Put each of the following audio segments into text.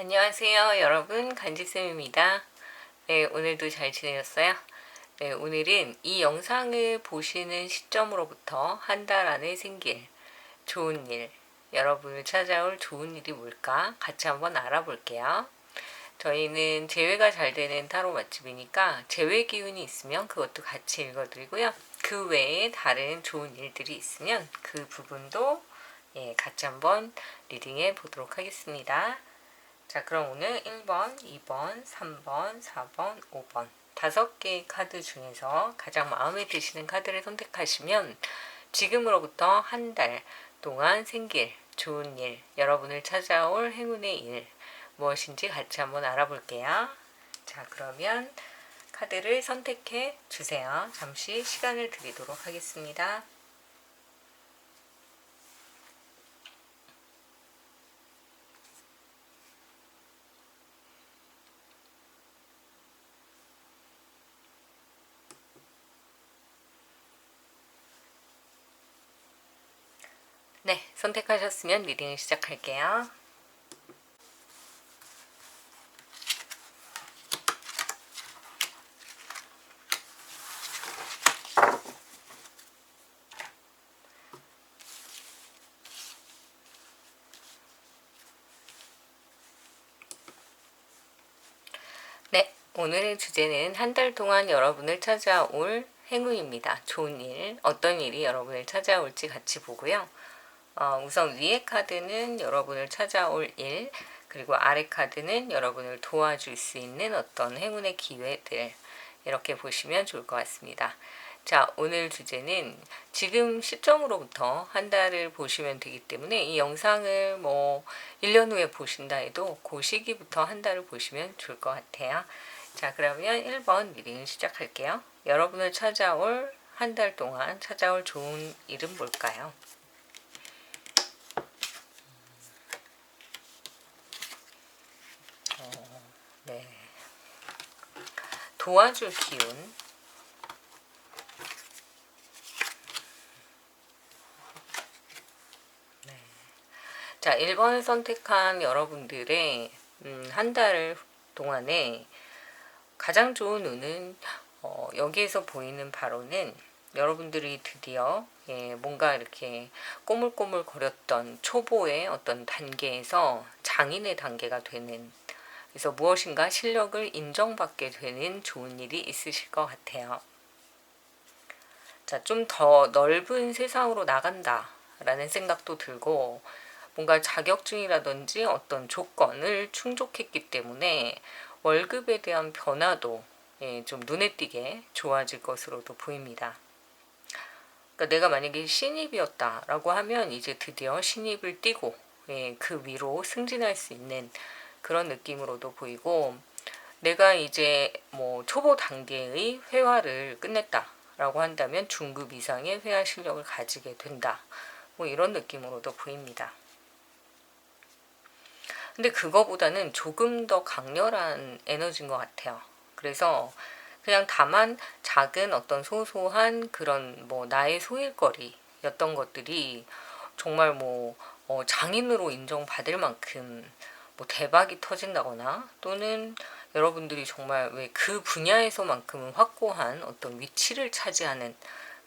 안녕하세요 여러분, 간지쌤입니다. 네, 오늘도 잘 지내셨어요? 네, 오늘은 이 영상을 보시는 시점으로부터 한 달 안에 생길 좋은 일, 여러분을 찾아올 좋은 일이 뭘까 같이 한번 알아볼게요. 저희는 재회가 잘 되는 타로 맛집이니까 재회 기운이 있으면 그것도 같이 읽어드리고요. 그 외에 다른 좋은 일들이 있으면 그 부분도 같이 한번 리딩해 보도록 하겠습니다. 자, 그럼 오늘 1번, 2번, 3번, 4번, 5번 5개의 카드 중에서 가장 마음에 드시는 카드를 선택하시면 지금으로부터 한 달 동안 생길 좋은 일, 여러분을 찾아올 행운의 일 무엇인지 같이 한번 알아볼게요. 자, 그러면 카드를 선택해 주세요. 잠시 시간을 드리도록 하겠습니다. 네, 선택하셨으면 리딩을 시작할게요. 네, 오늘의 주제는 한 달 동안 여러분을 찾아올 행운입니다. 좋은 일, 어떤 일이 여러분을 찾아올지 같이 보고요. 우선 위에 카드는 여러분을 찾아올 일, 그리고 아래 카드는 여러분을 도와줄 수 있는 어떤 행운의 기회들, 이렇게 보시면 좋을 것 같습니다. 자, 오늘 주제는 지금 시점으로부터 한 달을 보시면 되기 때문에 이 영상을 1년 후에 보신다 해도 그 시기부터 한 달을 보시면 좋을 것 같아요. 자, 그러면 1번 리딩을 시작할게요. 여러분을 찾아올 한 달 동안 찾아올 좋은 일은 뭘까요? 네. 도와줄 기운. 네. 자, 1번을 선택한 여러분들의 한 달 동안에 가장 좋은 운은 여기에서 보이는 바로는 여러분들이 드디어 뭔가 이렇게 꼬물꼬물 거렸던 초보의 어떤 단계에서 장인의 단계가 되는, 그래서 무엇인가 실력을 인정받게 되는 좋은 일이 있으실 것 같아요. 자, 좀 더 넓은 세상으로 나간다 라는 생각도 들고, 뭔가 자격증이라든지 어떤 조건을 충족했기 때문에 월급에 대한 변화도 좀 눈에 띄게 좋아질 것으로도 보입니다. 그러니까 내가 만약에 신입이었다라고 하면 이제 드디어 신입을 띄고 그 위로 승진할 수 있는 그런 느낌으로도 보이고, 내가 이제 초보 단계의 회화를 끝냈다라고 한다면 중급 이상의 회화 실력을 가지게 된다. 이런 느낌으로도 보입니다. 근데 그거보다는 조금 더 강렬한 에너지인 것 같아요. 그래서 그냥 다만 작은 어떤 소소한 그런 나의 소일거리였던 것들이 정말 장인으로 인정받을 만큼 대박이 터진다거나, 또는 여러분들이 정말 왜 그 분야에서만큼은 확고한 어떤 위치를 차지하는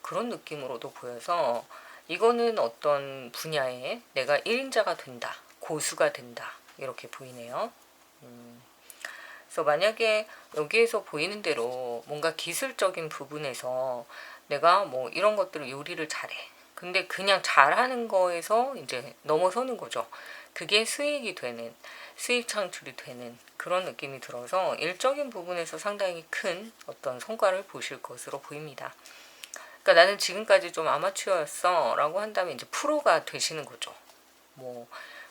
그런 느낌으로도 보여서, 이거는 어떤 분야에 내가 1인자가 된다, 고수가 된다, 이렇게 보이네요. 그래서 만약에 여기에서 보이는 대로 뭔가 기술적인 부분에서 내가 이런 것들을 요리를 잘해. 근데 그냥 잘하는 거에서 이제 넘어서는 거죠. 그게 수익이 되는, 수익 창출이 되는 그런 느낌이 들어서 일적인 부분에서 상당히 큰 어떤 성과를 보실 것으로 보입니다. 그러니까 나는 지금까지 좀 아마추어였어 라고 한다면 이제 프로가 되시는 거죠.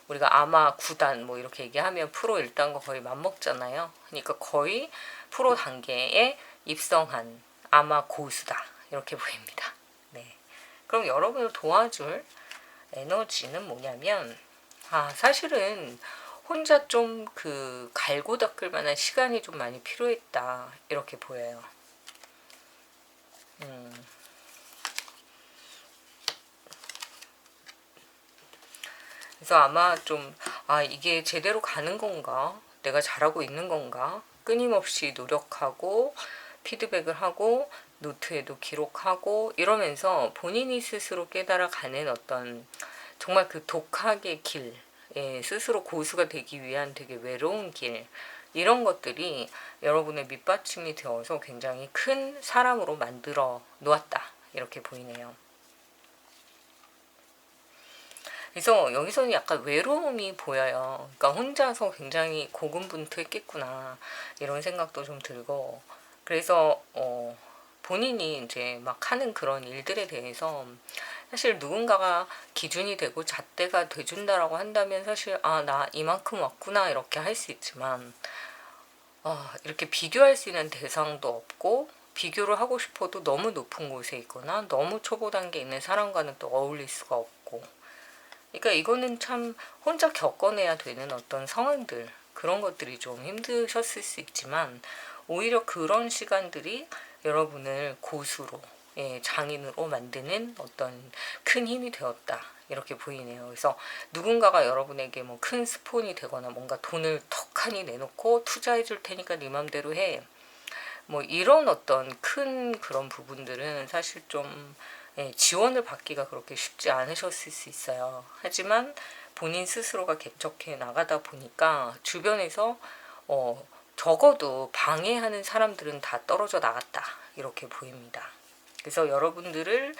우리가 아마 9단 이렇게 얘기하면 프로 1단과 거의 맞먹잖아요. 그러니까 거의 프로 단계에 입성한 아마 고수다, 이렇게 보입니다. 네. 그럼 여러분을 도와줄 에너지는 뭐냐면, 사실은 혼자 좀 갈고 닦을 만한 시간이 좀 많이 필요했다, 이렇게 보여요. 그래서 아마 좀 아, 이게 제대로 가는 건가? 내가 잘하고 있는 건가? 끊임없이 노력하고 피드백을 하고 노트에도 기록하고 이러면서 본인이 스스로 깨달아가는 어떤 정말 그 독학의 길, 스스로 고수가 되기 위한 되게 외로운 길, 이런 것들이 여러분의 밑받침이 되어서 굉장히 큰 사람으로 만들어 놓았다, 이렇게 보이네요. 그래서 여기서는 약간 외로움이 보여요. 그러니까 혼자서 굉장히 고군분투했겠구나, 이런 생각도 좀 들고, 그래서 본인이 이제 막 하는 그런 일들에 대해서 사실 누군가가 기준이 되고 잣대가 돼준다라고 한다면 사실 아, 나 이만큼 왔구나, 이렇게 할 수 있지만 이렇게 비교할 수 있는 대상도 없고, 비교를 하고 싶어도 너무 높은 곳에 있거나 너무 초보 단계에 있는 사람과는 또 어울릴 수가 없고, 그러니까 이거는 참 혼자 겪어내야 되는 어떤 상황들, 그런 것들이 좀 힘드셨을 수 있지만 오히려 그런 시간들이 여러분을 고수로, 장인으로 만드는 어떤 큰 힘이 되었다, 이렇게 보이네요. 그래서 누군가가 여러분에게 뭐 큰 스폰이 되거나 뭔가 돈을 턱하니 내놓고 투자해 줄 테니까 네 맘대로 해, 뭐 이런 어떤 큰 그런 부분들은 사실 좀 지원을 받기가 그렇게 쉽지 않으셨을 수 있어요. 하지만 본인 스스로가 개척해 나가다 보니까 주변에서 적어도 방해하는 사람들은 다 떨어져 나갔다, 이렇게 보입니다. 그래서 여러분들을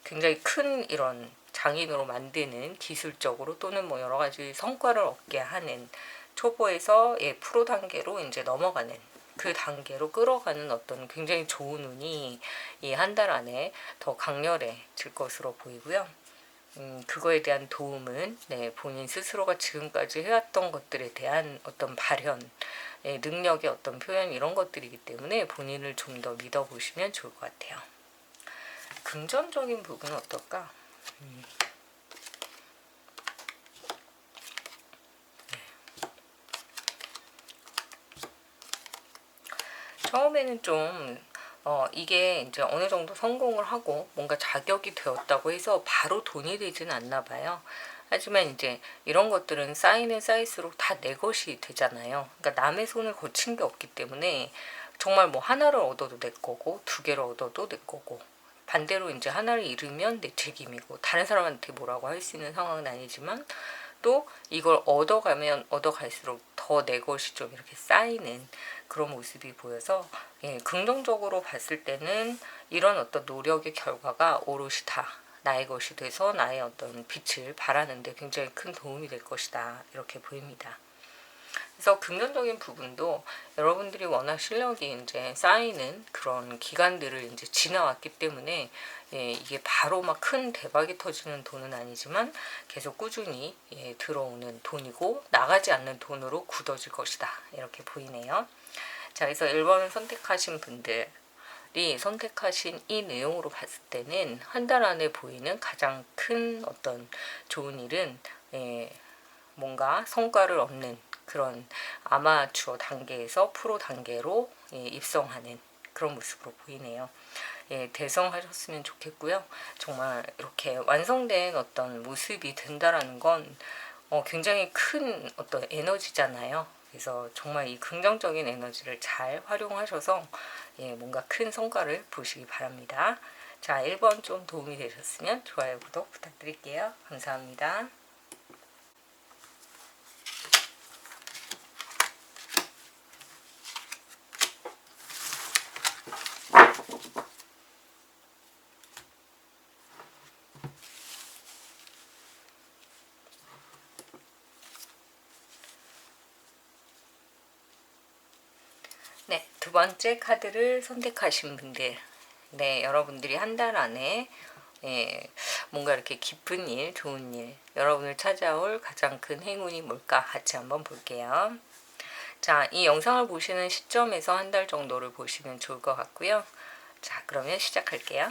굉장히 큰 이런 장인으로 만드는, 기술적으로 또는 뭐 여러 가지 성과를 얻게 하는, 초보에서 프로 단계로 이제 넘어가는 그 단계로 끌어가는 어떤 굉장히 좋은 운이 이 한 달 안에 더 강렬해질 것으로 보이고요. 그거에 대한 도움은 본인 스스로가 지금까지 해왔던 것들에 대한 어떤 발현, 능력의 어떤 표현, 이런 것들이기 때문에 본인을 좀 더 믿어보시면 좋을 것 같아요. 긍정적인 부분은 어떨까? 처음에는 좀 이게 이제 어느 정도 성공을 하고 뭔가 자격이 되었다고 해서 바로 돈이 되지는 않나 봐요. 하지만 이제 이런 것들은 쌓이면 쌓일수록 다 내 것이 되잖아요. 그러니까 남의 손을 거친 게 없기 때문에 정말 뭐 하나를 얻어도 내 거고, 두 개를 얻어도 내 거고, 반대로 이제 하나를 잃으면 내 책임이고, 다른 사람한테 뭐라고 할 수 있는 상황은 아니지만 또 이걸 얻어가면 얻어갈수록 더 내 것이 좀 이렇게 쌓이는 그런 모습이 보여서, 긍정적으로 봤을 때는 이런 어떤 노력의 결과가 오롯이 다 나의 것이 돼서 나의 어떤 빛을 발하는데 굉장히 큰 도움이 될 것이다, 이렇게 보입니다. 그래서 긍정적인 부분도 여러분들이 워낙 실력이 이제 쌓이는 그런 기간들을 이제 지나왔기 때문에 이게 바로 막 큰 대박이 터지는 돈은 아니지만 계속 꾸준히 들어오는 돈이고 나가지 않는 돈으로 굳어질 것이다, 이렇게 보이네요. 자, 그래서 1번을 선택하신 분들이 선택하신 이 내용으로 봤을 때는 한 달 안에 보이는 가장 큰 어떤 좋은 일은 뭔가 성과를 얻는 그런 아마추어 단계에서 프로 단계로 입성하는 그런 모습으로 보이네요. 대성하셨으면 좋겠고요. 정말 이렇게 완성된 어떤 모습이 된다라는 건 굉장히 큰 어떤 에너지잖아요. 그래서 정말 이 긍정적인 에너지를 잘 활용하셔서 뭔가 큰 성과를 보시기 바랍니다. 자, 1번 좀 도움이 되셨으면 좋아요, 구독 부탁드릴게요. 감사합니다. 네, 두 번째 카드를 선택하신 분들, 여러분들이 한 달 안에 뭔가 이렇게 기쁜 일, 좋은 일, 여러분을 찾아올 가장 큰 행운이 뭘까 같이 한번 볼게요. 자, 이 영상을 보시는 시점에서 한 달 정도를 보시면 좋을 것 같고요. 자, 그러면 시작할게요.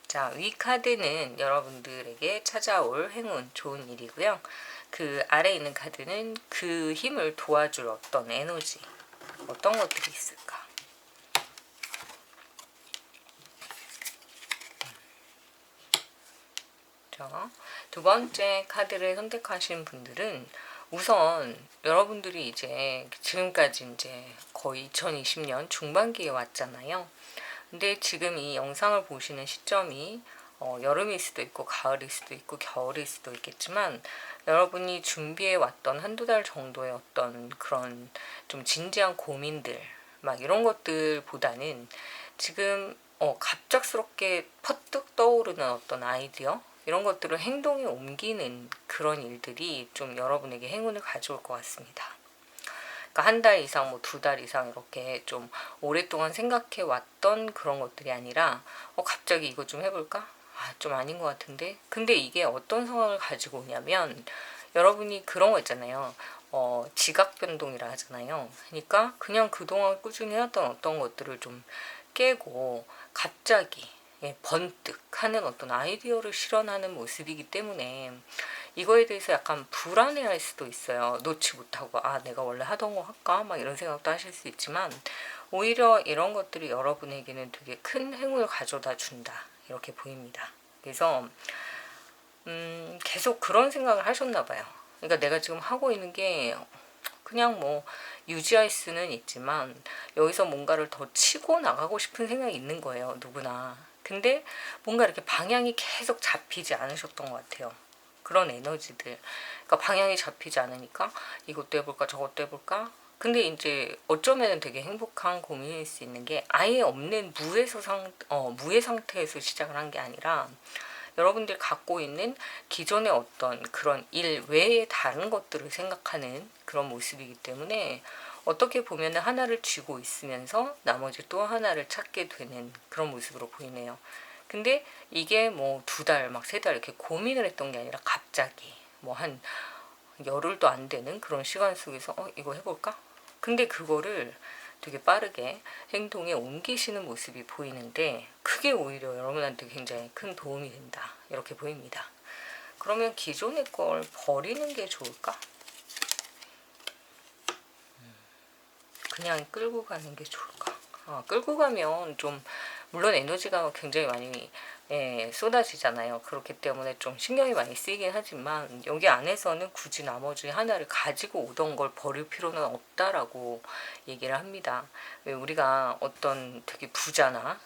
자, 위 카드는 여러분들에게 찾아올 행운, 좋은 일이고요. 그 아래 있는 카드는 그 힘을 도와줄 어떤 에너지, 어떤 것들이 있을까? 자, 두 번째 카드를 선택하신 분들은 우선 여러분들이 이제 지금까지 이제 거의 2020년 중반기에 왔잖아요. 근데 지금 이 영상을 보시는 시점이 여름일 수도 있고 가을일 수도 있고 겨울일 수도 있겠지만 여러분이 준비해 왔던 한두 달 정도의 어떤 그런 좀 진지한 고민들 막 이런 것들보다는 지금 갑작스럽게 퍼뜩 떠오르는 어떤 아이디어 이런 것들을 행동에 옮기는 그런 일들이 좀 여러분에게 행운을 가져올 것 같습니다. 그러니까 한 달 이상, 뭐 두 달 이상 이렇게 좀 오랫동안 생각해 왔던 그런 것들이 아니라 갑자기 이거 좀 해볼까? 좀 아닌 것 같은데. 근데 이게 어떤 상황을 가지고 오냐면 여러분이 그런 거 있잖아요. 지각 변동이라 하잖아요. 그러니까 그냥 그동안 꾸준히 해왔던 어떤 것들을 좀 깨고 갑자기 번뜩 하는 어떤 아이디어를 실현하는 모습이기 때문에 이거에 대해서 약간 불안해할 수도 있어요. 놓지 못하고 내가 원래 하던 거 할까? 막 이런 생각도 하실 수 있지만 오히려 이런 것들이 여러분에게는 되게 큰 행운을 가져다 준다 이렇게 보입니다. 그래서 계속 그런 생각을 하셨나 봐요. 그러니까 내가 지금 하고 있는 게 그냥 뭐 유지할 수는 있지만 여기서 뭔가를 더 치고 나가고 싶은 생각이 있는 거예요. 누구나. 근데 뭔가 이렇게 방향이 계속 잡히지 않으셨던 것 같아요. 그런 에너지들. 그러니까 방향이 잡히지 않으니까 이것도 해볼까 저것도 해볼까. 근데 이제 어쩌면 되게 행복한 고민일 수 있는 게 아예 없는 무의 상태에서 시작을 한 게 아니라 여러분들이 갖고 있는 기존의 어떤 그런 일 외에 다른 것들을 생각하는 그런 모습이기 때문에 어떻게 보면 하나를 쥐고 있으면서 나머지 또 하나를 찾게 되는 그런 모습으로 보이네요. 근데 이게 뭐 두 달, 막 세 달 이렇게 고민을 했던 게 아니라 갑자기 뭐 한 열흘도 안 되는 그런 시간 속에서 이거 해볼까? 근데 그거를 되게 빠르게 행동에 옮기시는 모습이 보이는데 그게 오히려 여러분한테 굉장히 큰 도움이 된다 이렇게 보입니다. 그러면 기존의 걸 버리는 게 좋을까? 그냥 끌고 가는 게 좋을까? 끌고 가면 좀 물론 에너지가 굉장히 많이 쏟아지잖아요. 그렇기 때문에 좀 신경이 많이 쓰이긴 하지만 여기 안에서는 굳이 나머지 하나를 가지고 오던 걸 버릴 필요는 없다라고 얘기를 합니다. 왜 우리가 어떤 되게 부자나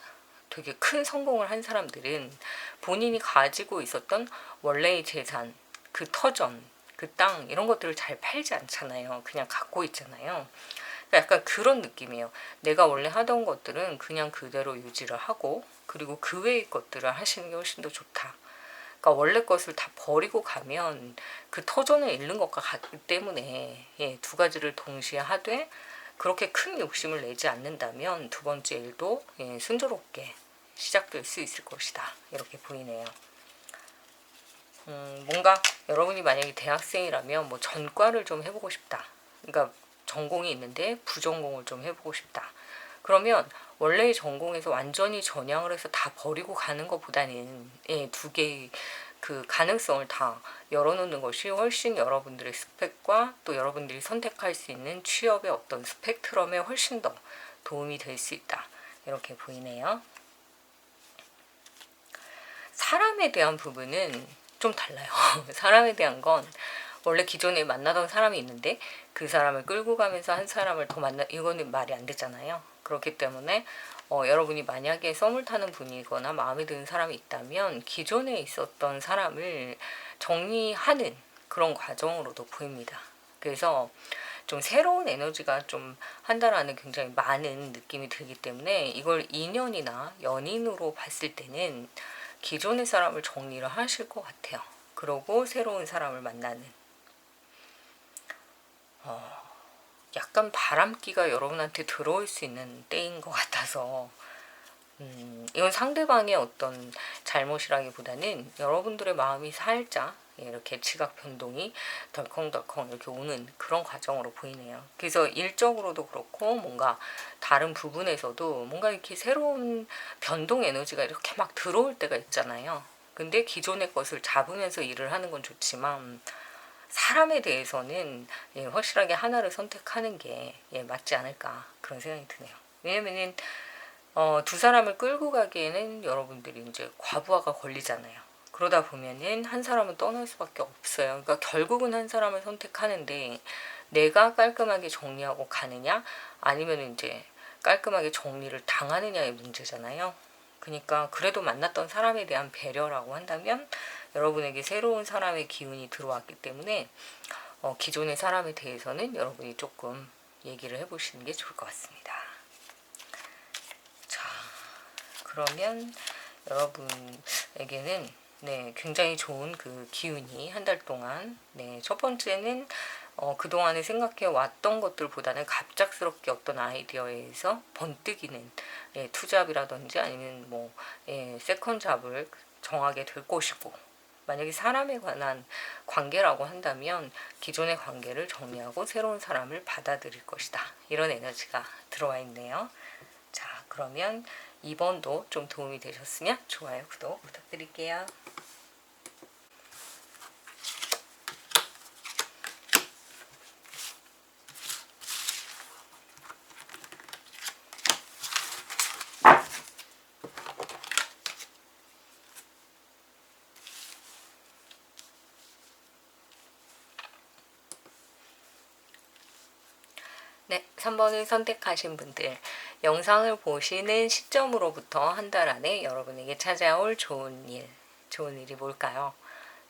되게 큰 성공을 한 사람들은 본인이 가지고 있었던 원래의 재산, 그 터전, 그 땅 이런 것들을 잘 팔지 않잖아요. 그냥 갖고 있잖아요. 약간 그런 느낌이에요. 내가 원래 하던 것들은 그냥 그대로 유지를 하고 그리고 그 외의 것들을 하시는 게 훨씬 더 좋다. 그러니까 원래 것을 다 버리고 가면 그 터전을 잃는 것과 같기 때문에 두 가지를 동시에 하되 그렇게 큰 욕심을 내지 않는다면 두 번째 일도 순조롭게 시작될 수 있을 것이다. 이렇게 보이네요. 뭔가 여러분이 만약에 대학생이라면 뭐 전과를 좀 해보고 싶다. 그러니까 전공이 있는데 부전공을 좀 해보고 싶다. 그러면 원래의 전공에서 완전히 전향을 해서 다 버리고 가는 것보다는 두 개의 그 가능성을 다 열어놓는 것이 훨씬 여러분들의 스펙과 또 여러분들이 선택할 수 있는 취업의 어떤 스펙트럼에 훨씬 더 도움이 될 수 있다. 이렇게 보이네요. 사람에 대한 부분은 좀 달라요. 사람에 대한 건 원래 기존에 만나던 사람이 있는데 그 사람을 끌고 가면서 한 사람을 더 이거는 말이 안 되잖아요. 그렇기 때문에 여러분이 만약에 썸을 타는 분이거나 마음에 드는 사람이 있다면 기존에 있었던 사람을 정리하는 그런 과정으로도 보입니다. 그래서 좀 새로운 에너지가 좀 한다라는 굉장히 많은 느낌이 들기 때문에 이걸 인연이나 연인으로 봤을 때는 기존의 사람을 정리를 하실 것 같아요. 그러고 새로운 사람을 만나는 약간 바람기가 여러분한테 들어올 수 있는 때인 것 같아서 이건 상대방의 어떤 잘못이라기보다는 여러분들의 마음이 살짝 이렇게 지각 변동이 덜컹덜컹 이렇게 오는 그런 과정으로 보이네요. 그래서 일적으로도 그렇고 뭔가 다른 부분에서도 뭔가 이렇게 새로운 변동 에너지가 이렇게 막 들어올 때가 있잖아요. 근데 기존의 것을 잡으면서 일을 하는 건 좋지만 사람에 대해서는 확실하게 하나를 선택하는 게 맞지 않을까 그런 생각이 드네요. 왜냐면은 두 사람을 끌고 가기에는 여러분들이 이제 과부하가 걸리잖아요. 그러다 보면은 한 사람은 떠날 수밖에 없어요. 그러니까 결국은 한 사람을 선택하는데 내가 깔끔하게 정리하고 가느냐 아니면 이제 깔끔하게 정리를 당하느냐의 문제잖아요. 그러니까 그래도 만났던 사람에 대한 배려라고 한다면 여러분에게 새로운 사람의 기운이 들어왔기 때문에 기존의 사람에 대해서는 여러분이 조금 얘기를 해보시는 게 좋을 것 같습니다. 자, 그러면 여러분에게는 네, 굉장히 좋은 그 기운이 한 달 동안 첫 번째는 그동안에 생각해 왔던 것들보다는 갑작스럽게 어떤 아이디어에 의해서 번뜩이는 투잡이라든지 아니면 뭐 세컨 잡을 정하게 될 것이고, 만약에 사람에 관한 관계라고 한다면 기존의 관계를 정리하고 새로운 사람을 받아들일 것이다. 이런 에너지가 들어와 있네요. 자, 그러면 2번도 좀 도움이 되셨으면 좋아요, 구독 부탁드릴게요. 네, 3번을 선택하신 분들, 영상을 보시는 시점으로부터 한 달 안에 여러분에게 찾아올 좋은 일이 뭘까요?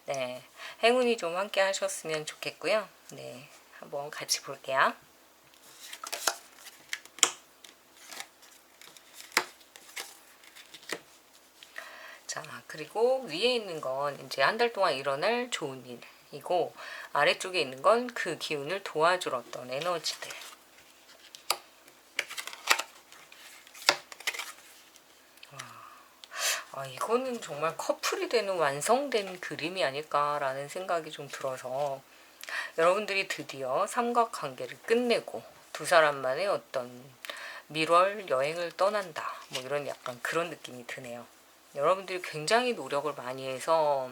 네, 행운이 좀 함께 하셨으면 좋겠고요. 네, 한번 같이 볼게요. 자, 그리고 위에 있는 건 이제 한 달 동안 일어날 좋은 일이고, 아래쪽에 있는 건 그 기운을 도와줄 어떤 에너지들. 이거는 정말 커플이 되는 완성된 그림이 아닐까라는 생각이 좀 들어서, 여러분들이 드디어 삼각관계를 끝내고 두 사람만의 어떤 밀월 여행을 떠난다, 뭐 이런 약간 그런 느낌이 드네요. 여러분들이 굉장히 노력을 많이 해서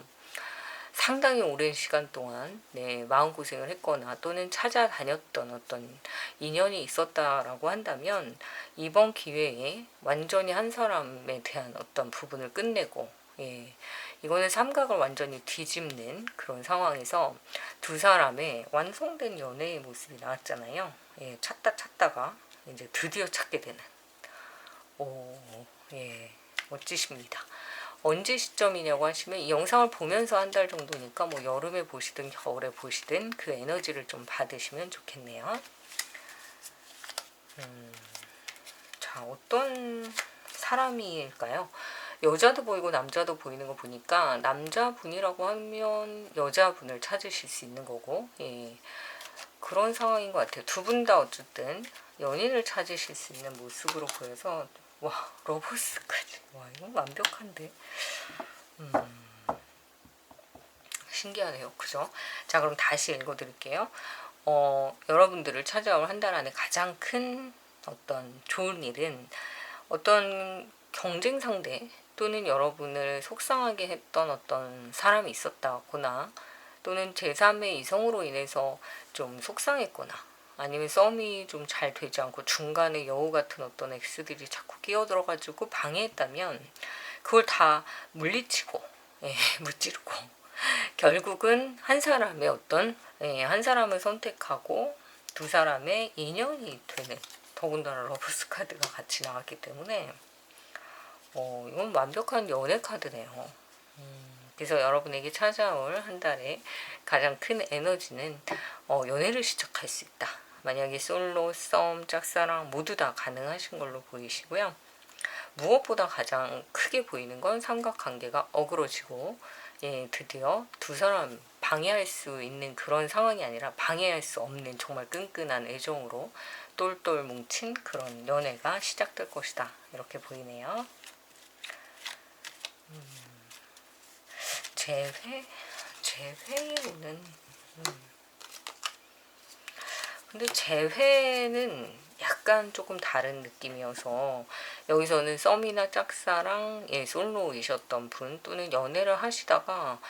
상당히 오랜 시간 동안 마음고생을 했거나 또는 찾아다녔던 어떤 인연이 있었다라고 한다면, 이번 기회에 완전히 한 사람에 대한 어떤 부분을 끝내고, 이거는 삼각을 완전히 뒤집는 그런 상황에서 두 사람의 완성된 연애의 모습이 나왔잖아요. 찾다가 이제 드디어 찾게 되는. 멋지십니다. 언제 시점이냐고 하시면, 이 영상을 보면서 한 달 정도니까 뭐 여름에 보시든 겨울에 보시든 그 에너지를 좀 받으시면 좋겠네요. 자, 어떤 사람일까요? 여자도 보이고 남자도 보이는 거 보니까 남자분이라고 하면 여자분을 찾으실 수 있는 거고, 그런 상황인 것 같아요. 두 분 다 어쨌든 연인을 찾으실 수 있는 모습으로 보여서, 와, 러버스까지. 와, 이건 완벽한데. 신기하네요. 그죠? 자, 그럼 다시 읽어드릴게요. 여러분들을 찾아올 한 달 안에 가장 큰 어떤 좋은 일은 어떤 경쟁 상대 또는 여러분을 속상하게 했던 어떤 사람이 있었다거나, 또는 제3의 이성으로 인해서 좀 속상했거나, 아니면 썸이 좀 잘 되지 않고 중간에 여우 같은 어떤 X들이 자꾸 끼어들어가지고 방해했다면, 그걸 다 물리치고 무찌르고 결국은 한 사람의 한 사람을 선택하고 두 사람의 인연이 되는, 더군다나 러브스 카드가 같이 나왔기 때문에 이건 완벽한 연애 카드네요. 그래서 여러분에게 찾아올 한 달에 가장 큰 에너지는 연애를 시작할 수 있다. 만약에 솔로, 썸, 짝사랑 모두 다 가능하신 걸로 보이시고요. 무엇보다 가장 크게 보이는 건 삼각관계가 어그러지고, 드디어 두 사람 방해할 수 있는 그런 상황이 아니라 방해할 수 없는 정말 끈끈한 애정으로 똘똘 뭉친 그런 연애가 시작될 것이다. 이렇게 보이네요. 재회는 근데 재회는 약간 조금 다른 느낌이어서, 여기서는 썸이나 짝사랑, 솔로이셨던 분 또는 연애를 하시다가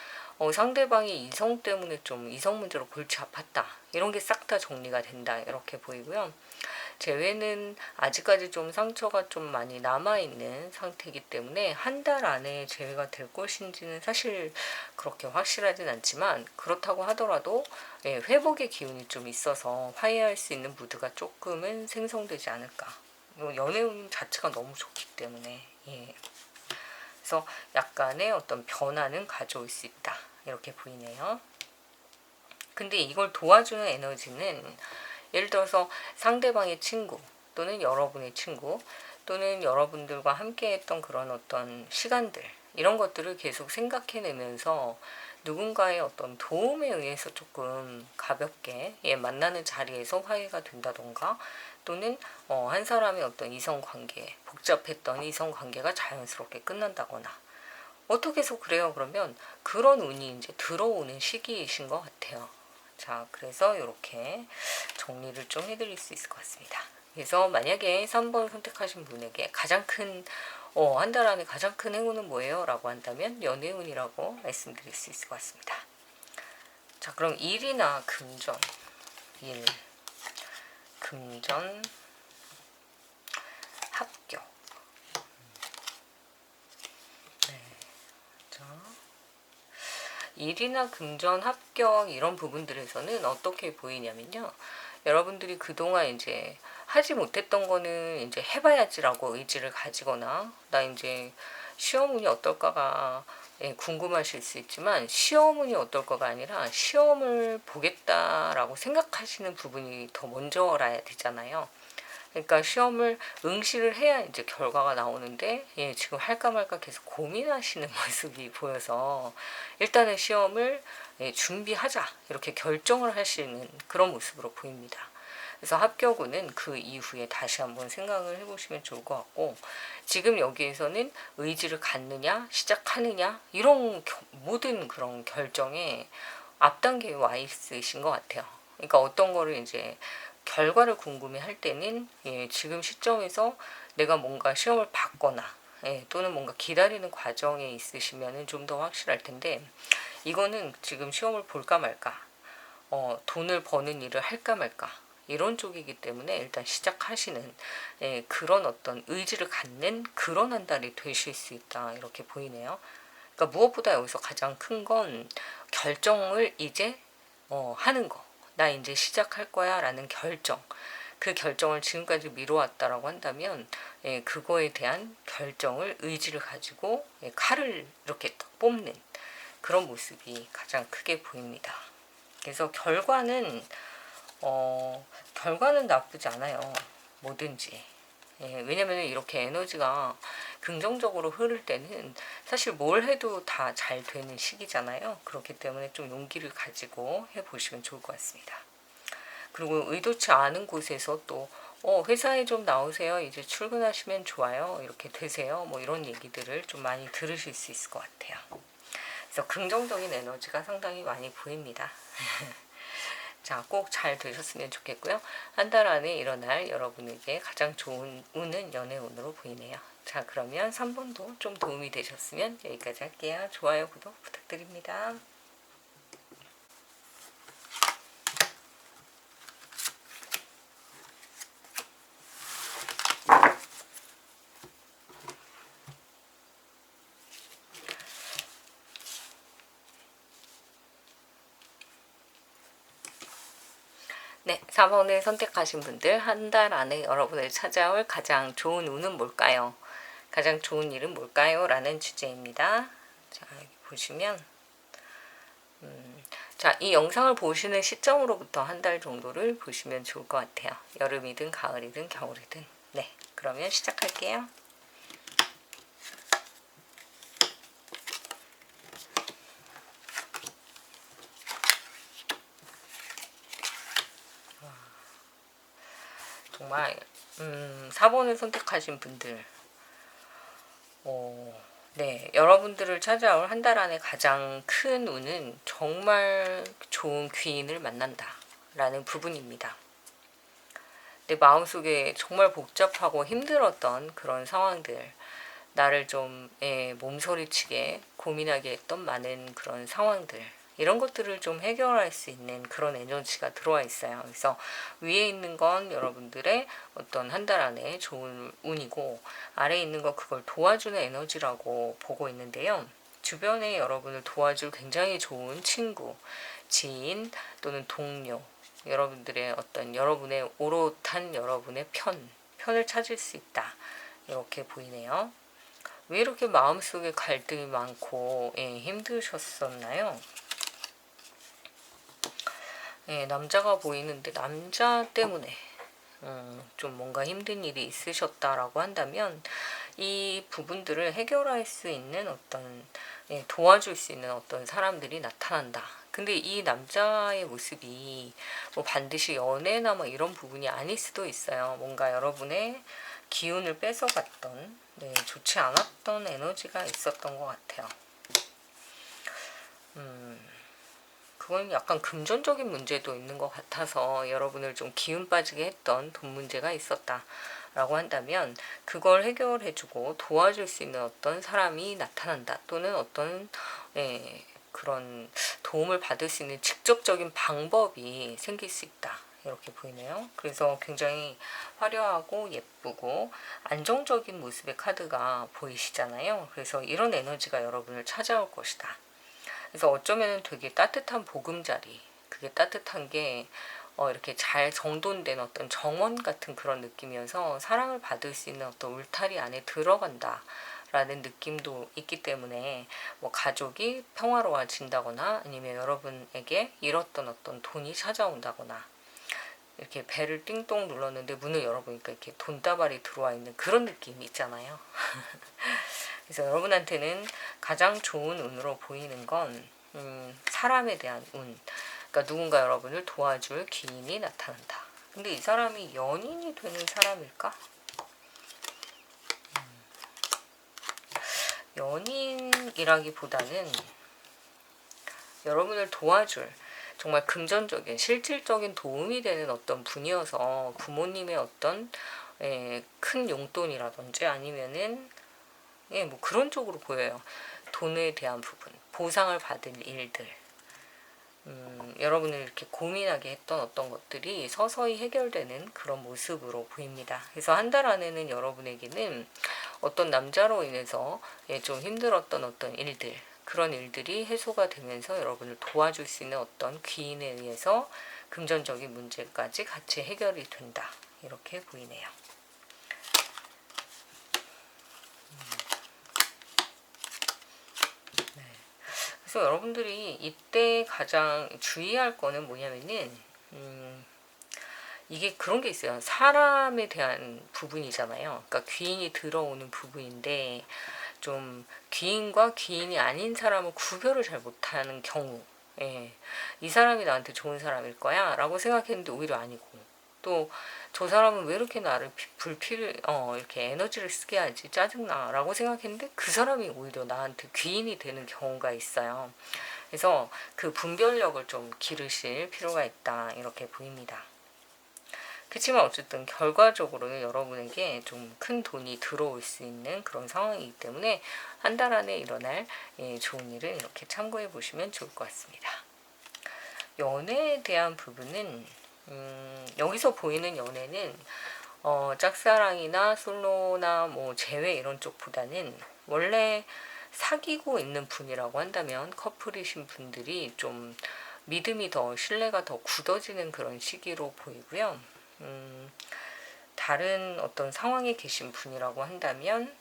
상대방이 이성 때문에 좀 이성 문제로 골치 아팠다, 이런 게 싹 다 정리가 된다, 이렇게 보이고요. 재회는 아직까지 좀 상처가 좀 많이 남아있는 상태이기 때문에 한 달 안에 재회가 될 것인지는 사실 그렇게 확실하진 않지만, 그렇다고 하더라도 회복의 기운이 좀 있어서 화해할 수 있는 무드가 조금은 생성되지 않을까. 연애운 자체가 너무 좋기 때문에 그래서 약간의 어떤 변화는 가져올 수 있다, 이렇게 보이네요. 근데 이걸 도와주는 에너지는 예를 들어서 상대방의 친구 또는 여러분의 친구 또는 여러분들과 함께 했던 그런 어떤 시간들, 이런 것들을 계속 생각해내면서 누군가의 어떤 도움에 의해서 조금 가볍게 만나는 자리에서 화해가 된다던가, 또는 한 사람의 어떤 이성관계, 복잡했던 이성관계가 자연스럽게 끝난다거나, 어떻게 해서 그래요? 그러면 그런 운이 이제 들어오는 시기이신 것 같아요. 자, 그래서 이렇게 정리를 좀 해드릴 수 있을 것 같습니다. 그래서 만약에 3번 선택하신 분에게 가장 큰 한 달 안에 가장 큰 행운은 뭐예요? 라고 한다면 연애운이라고 말씀드릴 수 있을 것 같습니다. 자, 그럼 일이나 금전, 일, 금전, 합격. 네. 자, 일이나 금전, 합격 이런 부분들에서는 어떻게 보이냐면요. 여러분들이 그동안 이제 하지 못했던 거는 이제 해봐야지라고 의지를 가지거나, 나 이제 시험운이 어떨까가 궁금하실 수 있지만, 시험운이 어떨까가 아니라 시험을 보겠다라고 생각하시는 부분이 더 먼저 알아야 되잖아요. 그러니까 시험을 응시를 해야 이제 결과가 나오는데, 지금 할까 말까 계속 고민하시는 모습이 보여서 일단은 시험을 준비하자, 이렇게 결정을 하시는 그런 모습으로 보입니다. 그래서 합격운은 그 이후에 다시 한번 생각을 해보시면 좋을 것 같고, 지금 여기에서는 의지를 갖느냐 시작하느냐 이런 모든 그런 결정에 앞단계에 와 있으신 것 같아요. 그러니까 어떤 거를 이제 결과를 궁금해할 때는 지금 시점에서 내가 뭔가 시험을 받거나 또는 뭔가 기다리는 과정에 있으시면 좀 더 확실할 텐데, 이거는 지금 시험을 볼까 말까, 돈을 버는 일을 할까 말까 이런 쪽이기 때문에 일단 시작하시는 그런 어떤 의지를 갖는 그런 한 달이 되실 수 있다, 이렇게 보이네요. 그러니까 무엇보다 여기서 가장 큰 건 결정을 이제 하는 거. 나 이제 시작할 거야 라는 결정. 그 결정을 지금까지 미뤄왔다라고 한다면 그거에 대한 결정을, 의지를 가지고 칼을 이렇게 딱 뽑는 그런 모습이 가장 크게 보입니다. 그래서 결과는 나쁘지 않아요. 뭐든지. 왜냐면 이렇게 에너지가 긍정적으로 흐를 때는 사실 뭘 해도 다 잘 되는 시기잖아요. 그렇기 때문에 좀 용기를 가지고 해보시면 좋을 것 같습니다. 그리고 의도치 않은 곳에서 또 회사에 좀 나오세요, 이제 출근하시면 좋아요, 이렇게 되세요, 뭐 이런 얘기들을 좀 많이 들으실 수 있을 것 같아요. 그래서 긍정적인 에너지가 상당히 많이 보입니다. 자, 꼭 잘 되셨으면 좋겠고요. 한 달 안에 일어날 여러분에게 가장 좋은 운은 연애운으로 보이네요. 자, 그러면 3번도 좀 도움이 되셨으면 여기까지 할게요. 좋아요, 구독 부탁드립니다. 네, 4번을 선택하신 분들, 한 달 안에 여러분을 찾아올 가장 좋은 운은 뭘까요? 가장 좋은 일은 뭘까요? 라는 주제입니다. 자, 여기 보시면 자, 이 영상을 보시는 시점으로부터 한 달 정도를 보시면 좋을 것 같아요. 여름이든 가을이든 겨울이든. 네, 그러면 시작할게요. 정말 4번을 선택하신 분들, 네, 여러분들을 찾아올 한 달 안에 가장 큰 운은 정말 좋은 귀인을 만난다 라는 부분입니다. 내 마음속에 정말 복잡하고 힘들었던 그런 상황들, 나를 좀 몸서리치게 고민하게 했던 많은 그런 상황들, 이런 것들을 좀 해결할 수 있는 그런 에너지가 들어와 있어요. 그래서 위에 있는 건 여러분들의 어떤 한 달 안에 좋은 운이고, 아래에 있는 건 그걸 도와주는 에너지라고 보고 있는데요. 주변에 여러분을 도와줄 굉장히 좋은 친구, 지인 또는 동료, 여러분들의 어떤 여러분의 오롯한 여러분의 편을 찾을 수 있다. 이렇게 보이네요. 왜 이렇게 마음속에 갈등이 많고 힘드셨었나요? 남자가 보이는데 남자 때문에 좀 뭔가 힘든 일이 있으셨다라고 한다면 이 부분들을 해결할 수 있는 어떤 도와줄 수 있는 어떤 사람들이 나타난다. 근데 이 남자의 모습이 뭐 반드시 연애나 뭐 이런 부분이 아닐 수도 있어요. 뭔가 여러분의 기운을 뺏어갔던 좋지 않았던 에너지가 있었던 것 같아요. 그건 약간 금전적인 문제도 있는 것 같아서 여러분을 좀 기운 빠지게 했던 돈 문제가 있었다라고 한다면 그걸 해결해주고 도와줄 수 있는 어떤 사람이 나타난다. 또는 어떤 그런 도움을 받을 수 있는 직접적인 방법이 생길 수 있다. 이렇게 보이네요. 그래서 굉장히 화려하고 예쁘고 안정적인 모습의 카드가 보이시잖아요. 그래서 이런 에너지가 여러분을 찾아올 것이다. 그래서 어쩌면 되게 따뜻한 보금자리, 그게 따뜻한 게 이렇게 잘 정돈된 어떤 정원 같은 그런 느낌이어서 사랑을 받을 수 있는 어떤 울타리 안에 들어간다 라는 느낌도 있기 때문에 뭐 가족이 평화로워진다거나 아니면 여러분에게 잃었던 어떤 돈이 찾아온다거나, 이렇게 배를 띵동 눌렀는데 문을 열어보니까 이렇게 돈다발이 들어와 있는 그런 느낌이 있잖아요. 그래서 여러분한테는 가장 좋은 운으로 보이는 건 사람에 대한 운. 그러니까 누군가 여러분을 도와줄 기인이 나타난다. 근데 이 사람이 연인이 되는 사람일까? 연인이라기보다는 여러분을 도와줄 정말 금전적인 실질적인 도움이 되는 어떤 분이어서 부모님의 어떤 큰 용돈이라든지 아니면은 뭐 그런 쪽으로 보여요. 돈에 대한 부분, 보상을 받을 일들, 여러분을 이렇게 고민하게 했던 어떤 것들이 서서히 해결되는 그런 모습으로 보입니다. 그래서 한 달 안에는 여러분에게는 어떤 남자로 인해서 좀 힘들었던 어떤 일들, 그런 일들이 해소가 되면서 여러분을 도와줄 수 있는 어떤 귀인에 의해서 금전적인 문제까지 같이 해결이 된다. 이렇게 보이네요. 그래서 여러분들이 이때 가장 주의할 거는 뭐냐면은 이게 그런 게 있어요. 사람에 대한 부분이잖아요. 그러니까 귀인이 들어오는 부분인데 좀 귀인과 귀인이 아닌 사람을 구별을 잘 못하는 경우, 이 사람이 나한테 좋은 사람일 거야 라고 생각했는데 오히려 아니고, 또 저 사람은 왜 이렇게 나를 이렇게 에너지를 쓰게 하지, 짜증나 라고 생각했는데 그 사람이 오히려 나한테 귀인이 되는 경우가 있어요. 그래서 그 분별력을 좀 기르실 필요가 있다. 이렇게 보입니다. 그렇지만 어쨌든 결과적으로는 여러분에게 좀 큰 돈이 들어올 수 있는 그런 상황이기 때문에 한 달 안에 일어날 좋은 일을 이렇게 참고해 보시면 좋을 것 같습니다. 연애에 대한 부분은 여기서 보이는 연애는 짝사랑이나 솔로나 뭐 재회 이런 쪽보다는 원래 사귀고 있는 분이라고 한다면 커플이신 분들이 좀 믿음이 더 신뢰가 더 굳어지는 그런 시기로 보이고요. 다른 어떤 상황에 계신 분이라고 한다면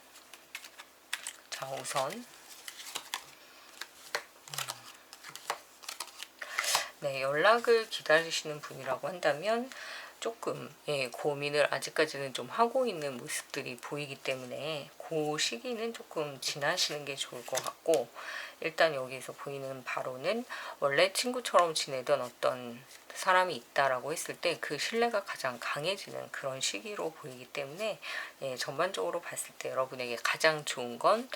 자 우선 연락을 기다리시는 분이라고 한다면 조금 고민을 아직까지는 좀 하고 있는 모습들이 보이기 때문에 그 시기는 조금 지나시는 게 좋을 것 같고, 일단 여기서 보이는 바로는 원래 친구처럼 지내던 어떤 사람이 있다라고 했을 때 그 신뢰가 가장 강해지는 그런 시기로 보이기 때문에 전반적으로 봤을 때 여러분에게 가장 좋은 건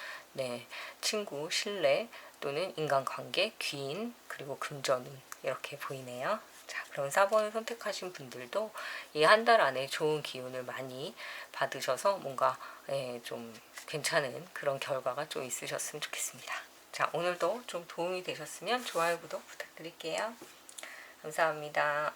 친구, 신뢰 또는 인간관계, 귀인, 그리고 금전운 이렇게 보이네요. 자, 그럼 4번을 선택하신 분들도 이 한 달 안에 좋은 기운을 많이 받으셔서 뭔가 좀 괜찮은 그런 결과가 좀 있으셨으면 좋겠습니다. 자, 오늘도 좀 도움이 되셨으면 좋아요, 구독 부탁드릴게요. 감사합니다.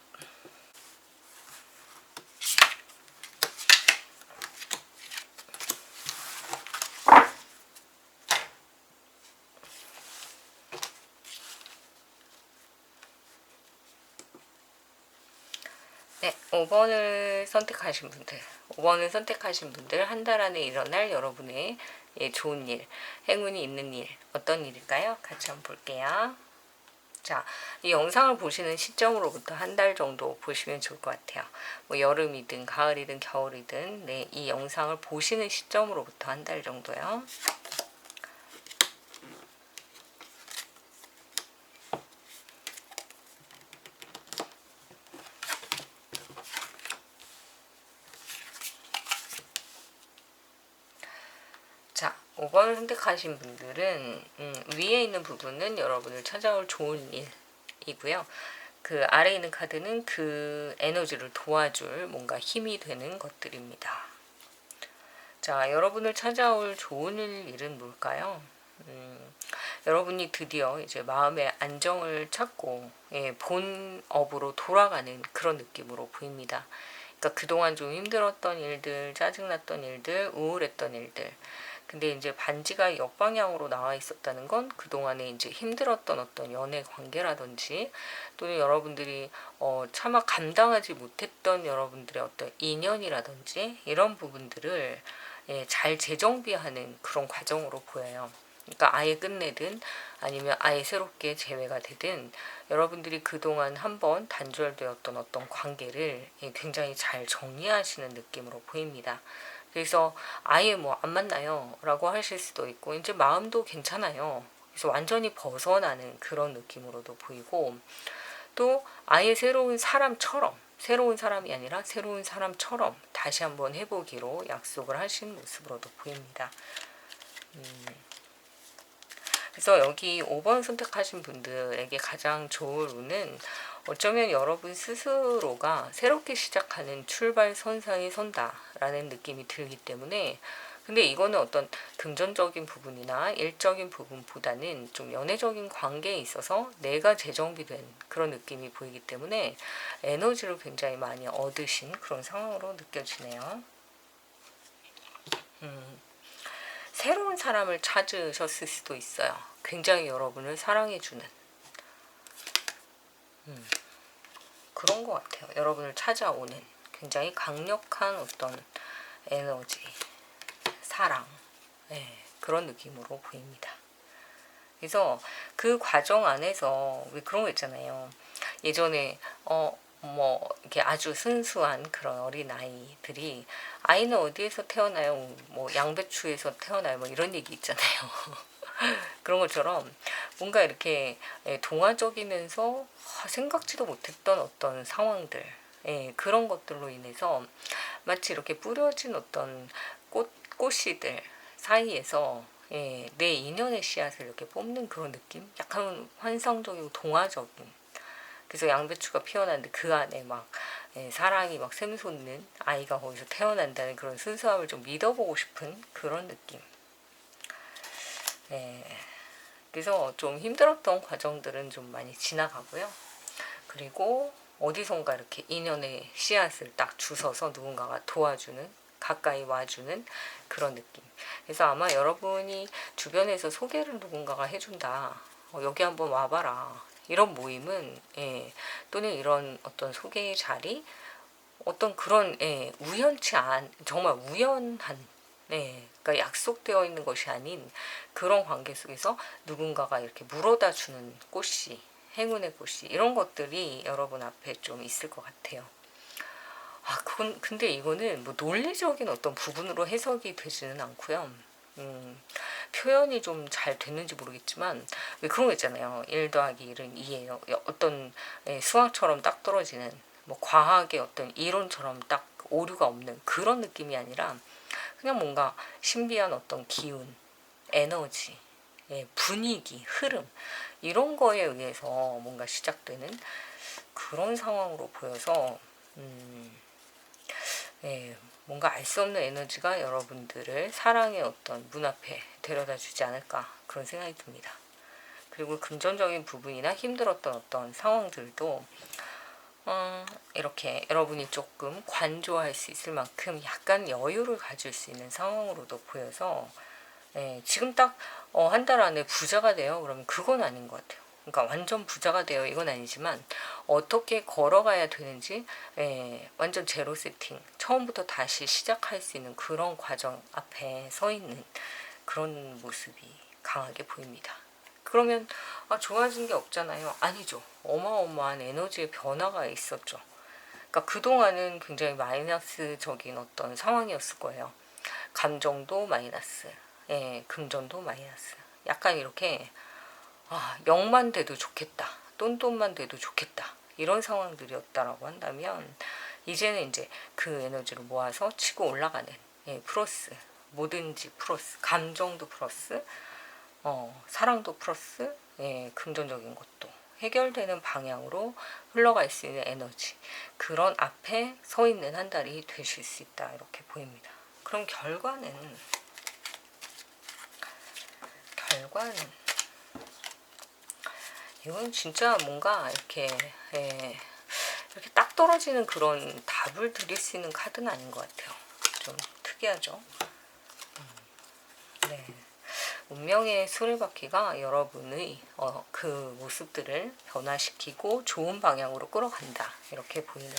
네, 5번을 선택하신 분들, 5번을 선택하신 분들, 한 달 안에 일어날 여러분의 좋은 일, 행운이 있는 일, 어떤 일일까요? 같이 한번 볼게요. 자, 이 영상을 보시는 시점으로부터 한 달 정도 보시면 좋을 것 같아요. 뭐 여름이든 가을이든 겨울이든 네, 이 영상을 보시는 시점으로부터 한 달 정도요. 자, 5번을 선택하신 분들은 위에 있는 부분은 여러분을 찾아올 좋은 일이고요. 그 아래에 있는 카드는 그 에너지를 도와줄 뭔가 힘이 되는 것들입니다. 자, 여러분을 찾아올 좋은 일은 뭘까요? 여러분이 드디어 이제 마음의 안정을 찾고 본업으로 돌아가는 그런 느낌으로 보입니다. 그러니까 그동안 좀 힘들었던 일들, 짜증났던 일들, 우울했던 일들. 근데 이제 반지가 역방향으로 나와 있었다는 건 그동안에 이제 힘들었던 어떤 연애 관계라든지 또는 여러분들이 차마 감당하지 못했던 여러분들의 어떤 인연이라든지 이런 부분들을 잘 재정비하는 그런 과정으로 보여요. 그러니까 아예 끝내든 아니면 아예 새롭게 재회가 되든 여러분들이 그동안 한번 단절되었던 어떤 관계를 굉장히 잘 정리하시는 느낌으로 보입니다. 그래서 아예 뭐 안 만나요 라고 하실 수도 있고 이제 마음도 괜찮아요. 그래서 완전히 벗어나는 그런 느낌으로도 보이고 또 아예 새로운 사람이 아니라 새로운 사람처럼 다시 한번 해보기로 약속을 하신 모습으로도 보입니다. 그래서 여기 5번 선택하신 분들에게 가장 좋은 운은 어쩌면 여러분 스스로가 새롭게 시작하는 출발선상에 선다라는 느낌이 들기 때문에 근데 이거는 어떤 금전적인 부분이나 일적인 부분보다는 좀 연애적인 관계에 있어서 내가 재정비된 그런 느낌이 보이기 때문에 에너지를 굉장히 많이 얻으신 그런 상황으로 느껴지네요. 새로운 사람을 찾으셨을 수도 있어요. 굉장히 여러분을 사랑해주는 그런 것 같아요. 여러분을 찾아오는 굉장히 강력한 어떤 에너지, 사랑 그런 느낌으로 보입니다. 그래서 그 과정 안에서 왜 그런 거 있잖아요. 예전에 뭐 이렇게 아주 순수한 그런 어린 아이들이 아이는 어디에서 태어나요? 뭐 양배추에서 태어나요? 뭐 이런 얘기 있잖아요. 그런 것처럼 뭔가 이렇게 동화적이면서 생각지도 못했던 어떤 상황들 그런 것들로 인해서 마치 이렇게 뿌려진 어떤 꽃씨들 사이에서 내 인연의 씨앗을 이렇게 뽑는 그런 느낌? 약간 환상적이고 동화적인. 그래서 양배추가 피어났는데 그 안에 막 사랑이 막 샘솟는 아이가 거기서 태어난다는 그런 순수함을 좀 믿어보고 싶은 그런 느낌. 그래서 좀 힘들었던 과정들은 좀 많이 지나가고요. 그리고 어디선가 이렇게 인연의 씨앗을 딱 주워서 누군가가 도와주는 가까이 와주는 그런 느낌. 그래서 아마 여러분이 주변에서 소개를 누군가가 해준다. 여기 한번 와봐라. 이런 모임은 또는 이런 어떤 소개의 자리 어떤 그런 우연치 않 정말 우연한 그러니까 약속되어 있는 것이 아닌 그런 관계 속에서 누군가가 이렇게 물어다 주는 꽃이 행운의 꽃이 이런 것들이 여러분 앞에 좀 있을 것 같아요. 근데 이거는 뭐 논리적인 어떤 부분으로 해석이 되지는 않고요. 표현이 좀 잘 됐는지 모르겠지만 왜 그런 거 있잖아요. 1 더하기 1은 2예요. 어떤 수학처럼 딱 떨어지는 뭐 과학의 어떤 이론처럼 딱 오류가 없는 그런 느낌이 아니라 그냥 뭔가 신비한 어떤 기운, 에너지, 분위기, 흐름 이런 거에 의해서 뭔가 시작되는 그런 상황으로 보여서 뭔가 알 수 없는 에너지가 여러분들을 사랑의 어떤 문 앞에 데려다 주지 않을까 그런 생각이 듭니다. 그리고 금전적인 부분이나 힘들었던 어떤 상황들도 이렇게 여러분이 조금 관조할 수 있을 만큼 약간 여유를 가질 수 있는 상황으로도 보여서 지금 딱 한 달 안에 부자가 돼요. 그러면 그건 아닌 것 같아요. 그러니까 완전 부자가 돼요. 이건 아니지만 어떻게 걸어가야 되는지 완전 제로 세팅, 처음부터 다시 시작할 수 있는 그런 과정 앞에 서 있는 그런 모습이 강하게 보입니다. 그러면 좋아진 게 없잖아요. 아니죠. 어마어마한 에너지의 변화가 있었죠. 그러니까 그동안은 굉장히 마이너스적인 어떤 상황이었을 거예요. 감정도 마이너스, 금전도 마이너스. 약간 이렇게 0만 돼도 좋겠다. 똔똔만 돼도 좋겠다. 이런 상황들이었다라고 한다면 이제는 이제 그 에너지를 모아서 치고 올라가는 플러스, 뭐든지 플러스, 감정도 플러스, 사랑도 플러스, 금전적인 것도 해결되는 방향으로 흘러갈 수 있는 에너지, 그런 앞에 서 있는 한 달이 되실 수 있다 이렇게 보입니다. 그럼 결과는 이건 진짜 뭔가 이렇게 이렇게 딱 떨어지는 그런 답을 드릴 수 있는 카드는 아닌 것 같아요. 좀 특이하죠. 네. 운명의 수레바퀴가 여러분의 그 모습들을 변화시키고 좋은 방향으로 끌어간다 이렇게 보이네요.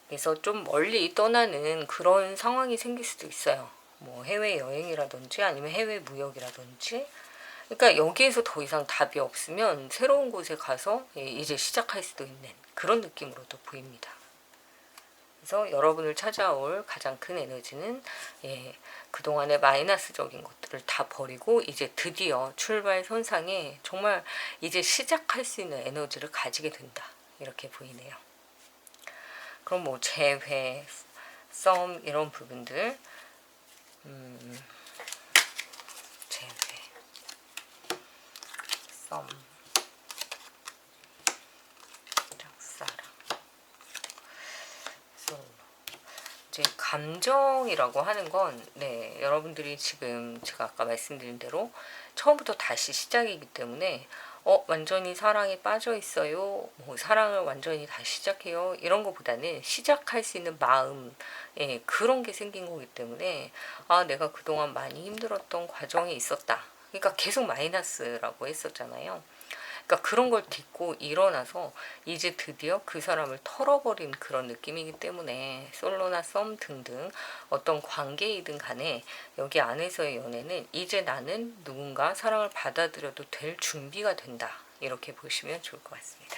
그래서 좀 멀리 떠나는 그런 상황이 생길 수도 있어요. 뭐 해외여행이라든지 아니면 해외 무역이라든지. 그러니까 여기에서 더 이상 답이 없으면 새로운 곳에 가서 이제 시작할 수도 있는 그런 느낌으로도 보입니다. 그래서 여러분을 찾아올 가장 큰 에너지는 그동안의 마이너스적인 것들을 다 버리고 이제 드디어 출발선상에 정말 이제 시작할 수 있는 에너지를 가지게 된다 이렇게 보이네요. 그럼 뭐 재회, 썸 이런 부분들 재회, 썸, 짝사랑, 솔로. 이제 감정이라고 하는 건 여러분들이 지금 제가 아까 말씀드린 대로 처음부터 다시 시작이기 때문에 완전히 사랑에 빠져 있어요. 뭐 사랑을 완전히 다시 시작해요. 이런 것보다는 시작할 수 있는 마음, 그런 게 생긴 거기 때문에 내가 그동안 많이 힘들었던 과정이 있었다. 그러니까 계속 마이너스라고 했었잖아요. 그러니까 그런 걸 딛고 일어나서 이제 드디어 그 사람을 털어버린 그런 느낌이기 때문에 솔로나 썸 등등 어떤 관계이든 간에 여기 안에서의 연애는 이제 나는 누군가 사랑을 받아들여도 될 준비가 된다 이렇게 보시면 좋을 것 같습니다.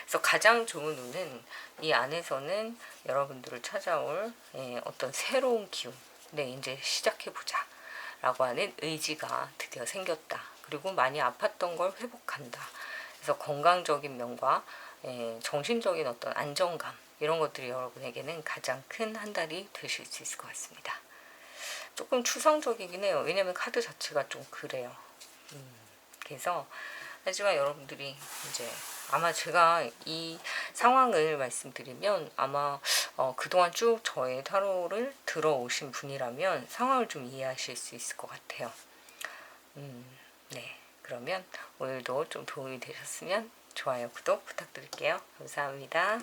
그래서 가장 좋은 운은 이 안에서는 여러분들을 찾아올 어떤 새로운 기운, 이제 시작해보자 라고 하는 의지가 드디어 생겼다. 그리고 많이 아팠던 걸 회복한다. 그래서 건강적인 면과 정신적인 어떤 안정감 이런 것들이 여러분에게는 가장 큰 한 달이 되실 수 있을 것 같습니다. 조금 추상적이긴 해요. 왜냐면 카드 자체가 좀 그래요. 그래서 하지만 여러분들이 이제 아마 제가 이 상황을 말씀드리면 아마 그동안 쭉 저의 타로를 들어오신 분이라면 상황을 좀 이해하실 수 있을 것 같아요. 그러면 오늘도 좀 도움이 되셨으면 좋아요, 구독 부탁드릴게요. 감사합니다.